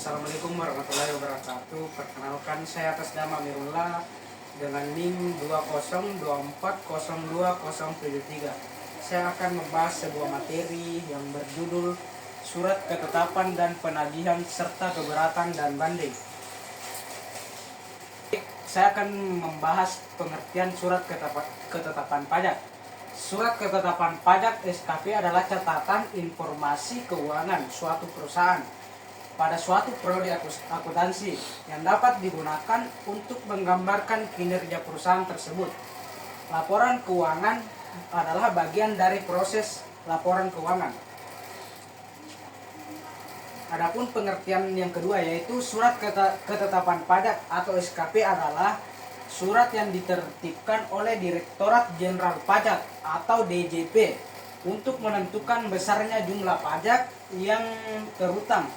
Assalamualaikum warahmatullahi wabarakatuh. Perkenalkan, saya atas nama Mirullah dengan NIM 2024020773. Saya akan membahas sebuah materi yang berjudul Surat Ketetapan dan Penagihan serta Keberatan dan Banding. Saya akan membahas pengertian surat ketetapan pajak. Surat ketetapan pajak SKP adalah catatan informasi keuangan suatu perusahaan pada suatu prodi akuntansi yang dapat digunakan untuk menggambarkan kinerja perusahaan tersebut. Laporan keuangan adalah bagian dari proses laporan keuangan. Adapun pengertian yang kedua yaitu surat ketetapan pajak atau SKP adalah surat yang ditertibkan oleh Direktorat Jenderal Pajak atau DJP untuk menentukan besarnya jumlah pajak yang terutang,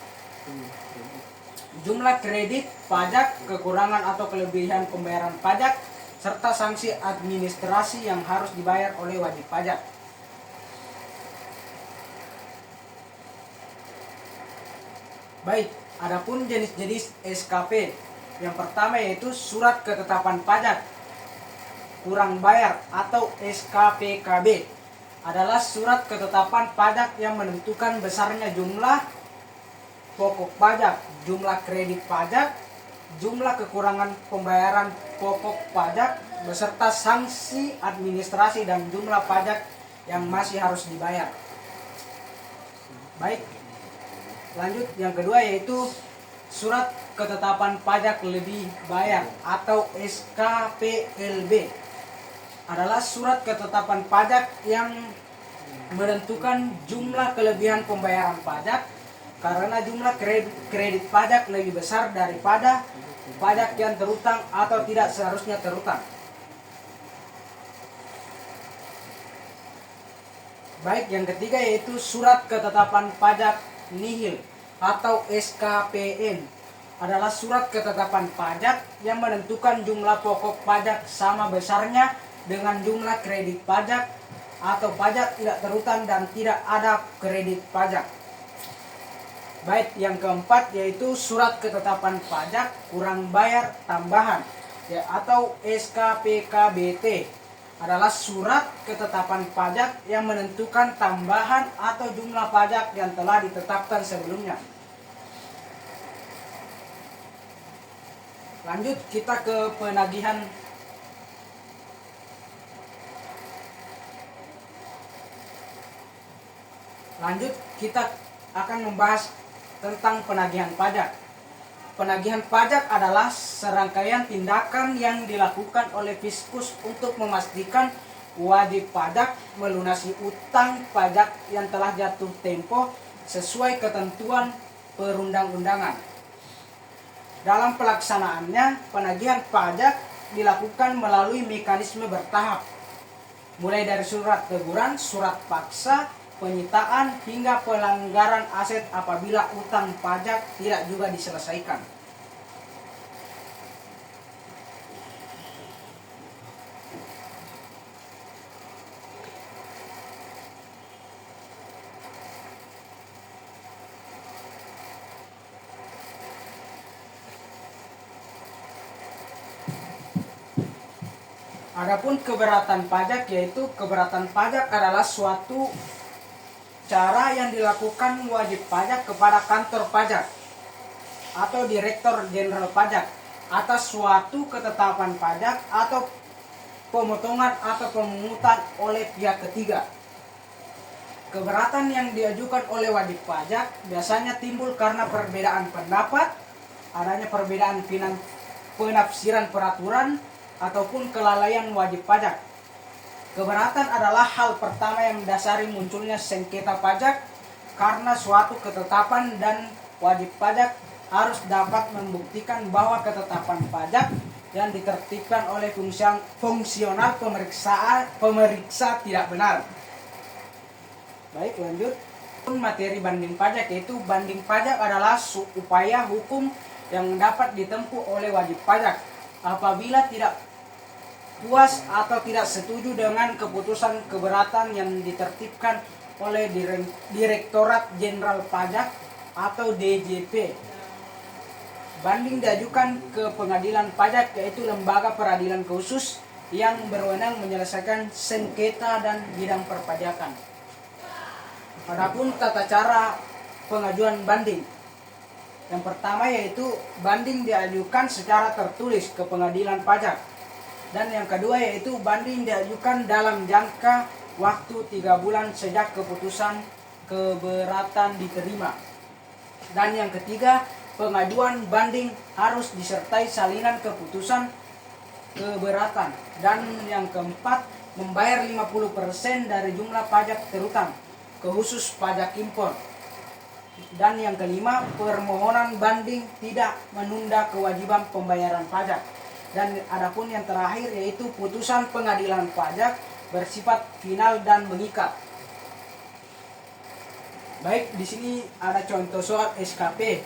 jumlah kredit pajak, kekurangan atau kelebihan pembayaran pajak, serta sanksi administrasi yang harus dibayar oleh wajib pajak. Baik, adapun jenis-jenis SKP. Yang pertama yaitu surat ketetapan pajak kurang bayar atau SKPKB adalah surat ketetapan pajak yang menentukan besarnya jumlah pokok pajak, jumlah kredit pajak, jumlah kekurangan pembayaran pokok pajak, beserta sanksi administrasi dan jumlah pajak yang masih harus dibayar. Baik, lanjut yang kedua yaitu surat ketetapan pajak lebih bayar atau SKPLB adalah surat ketetapan pajak yang menentukan jumlah kelebihan pembayaran pajak karena jumlah kredit pajak lebih besar daripada pajak yang terutang atau tidak seharusnya terutang. Baik, yang ketiga yaitu surat ketetapan pajak nihil atau SKPN adalah surat ketetapan pajak yang menentukan jumlah pokok pajak sama besarnya dengan jumlah kredit pajak atau pajak tidak terutang dan tidak ada kredit pajak. Baik, yang keempat yaitu surat ketetapan pajak kurang bayar tambahan atau SKPKBT adalah surat ketetapan pajak yang menentukan tambahan atau jumlah pajak yang telah ditetapkan sebelumnya. Lanjut kita ke penagihan. Lanjut kita akan membahas tentang penagihan pajak. Penagihan pajak adalah serangkaian tindakan yang dilakukan oleh Fiskus untuk memastikan wajib pajak melunasi utang pajak yang telah jatuh tempo sesuai ketentuan perundang-undangan. Dalam pelaksanaannya, penagihan pajak dilakukan melalui mekanisme bertahap, mulai dari surat teguran, surat paksa, penyitaan, hingga pelanggaran aset apabila utang pajak tidak juga diselesaikan. Adapun keberatan pajak yaitu keberatan pajak adalah suatu cara yang dilakukan wajib pajak kepada kantor pajak atau Direktur Jenderal Pajak atas suatu ketetapan pajak atau pemotongan atau pemungutan oleh pihak ketiga. Keberatan yang diajukan oleh wajib pajak biasanya timbul karena perbedaan pendapat, adanya perbedaan penafsiran peraturan, ataupun kelalaian wajib pajak. Keberatan adalah hal pertama yang mendasari munculnya sengketa pajak karena suatu ketetapan dan wajib pajak harus dapat membuktikan bahwa ketetapan pajak yang ditertibkan oleh fungsional pemeriksa tidak benar. Baik, lanjut. Materi banding pajak yaitu banding pajak adalah upaya hukum yang dapat ditempuh oleh wajib pajak apabila tidak puas atau tidak setuju dengan keputusan keberatan yang ditertibkan oleh Direktorat Jenderal Pajak atau DJP banding diajukan ke pengadilan pajak, yaitu lembaga peradilan khusus yang berwenang menyelesaikan sengketa dan bidang perpajakan. Adapun tata cara pengajuan banding, yang pertama yaitu banding diajukan secara tertulis ke pengadilan pajak, dan yang kedua yaitu banding diajukan dalam jangka waktu 3 bulan sejak keputusan keberatan diterima, dan yang ketiga pengajuan banding harus disertai salinan keputusan keberatan, dan yang keempat membayar 50% dari jumlah pajak terutang khusus pajak impor, dan yang kelima permohonan banding tidak menunda kewajiban pembayaran pajak, dan adapun yang terakhir yaitu putusan pengadilan pajak bersifat final dan mengikat. Baik, di sini ada contoh soal SKP.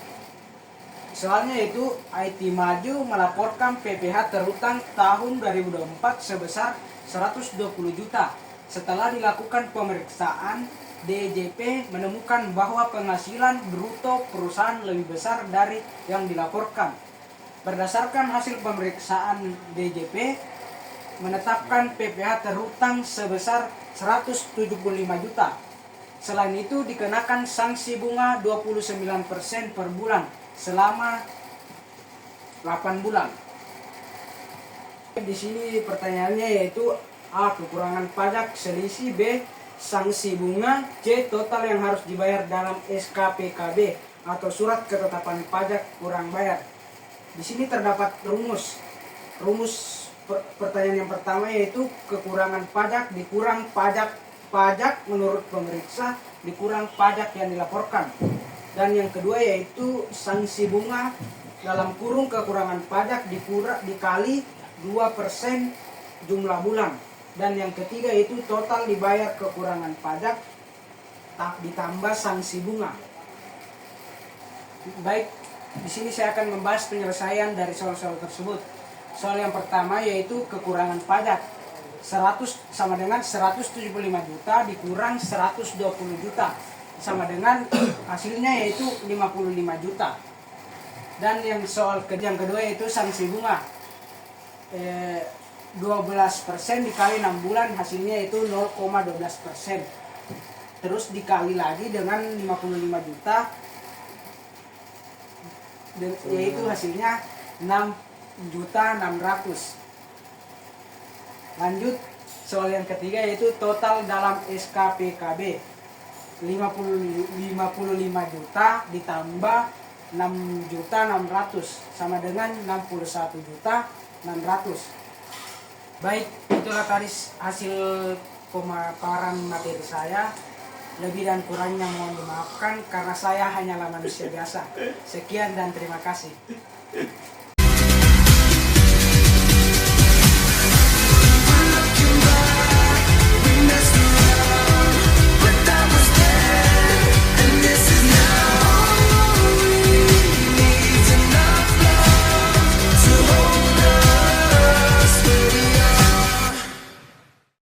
Soalnya itu IT Maju melaporkan PPh terutang tahun 2024 sebesar 120 juta. Setelah dilakukan pemeriksaan, DJP menemukan bahwa penghasilan bruto perusahaan lebih besar dari yang dilaporkan. Berdasarkan hasil pemeriksaan, DJP menetapkan PPh terutang sebesar 175 juta. Selain itu dikenakan sanksi bunga 29% per bulan selama 8 bulan. Di sini pertanyaannya yaitu A. Kekurangan pajak selisih, B. Sanksi bunga, C. Total yang harus dibayar dalam SKPKB atau surat ketetapan pajak kurang bayar. Di sini terdapat rumus. Pertanyaan yang pertama yaitu kekurangan pajak dikurang pajak menurut pemeriksa dikurang pajak yang dilaporkan. Dan yang kedua yaitu sanksi bunga dalam kurung kekurangan pajak dikali 2% jumlah bulan. Dan yang ketiga yaitu total dibayar kekurangan pajak ditambah sanksi bunga. Baik, di sini saya akan membahas penyelesaian dari soal-soal tersebut. Soal yang pertama yaitu kekurangan pajak. 100 sama dengan 175 juta dikurang 120 juta sama dengan hasilnya yaitu 55 juta. Dan yang soal yang kedua yaitu sanksi bunga. 12% dikali 6 bulan hasilnya itu 0,12%. Terus dikali lagi dengan 55 juta yaitu hasilnya 6.600.000. Lanjut soal yang ketiga yaitu total dalam SKPKB 55 juta ditambah 6.600.000 sama dengan 61.600.000. Baik, itulah tadi hasil pemaparan materi saya. Lebih dan kurangnya mohon dimaafkan karena saya hanyalah manusia biasa. Sekian dan terima kasih.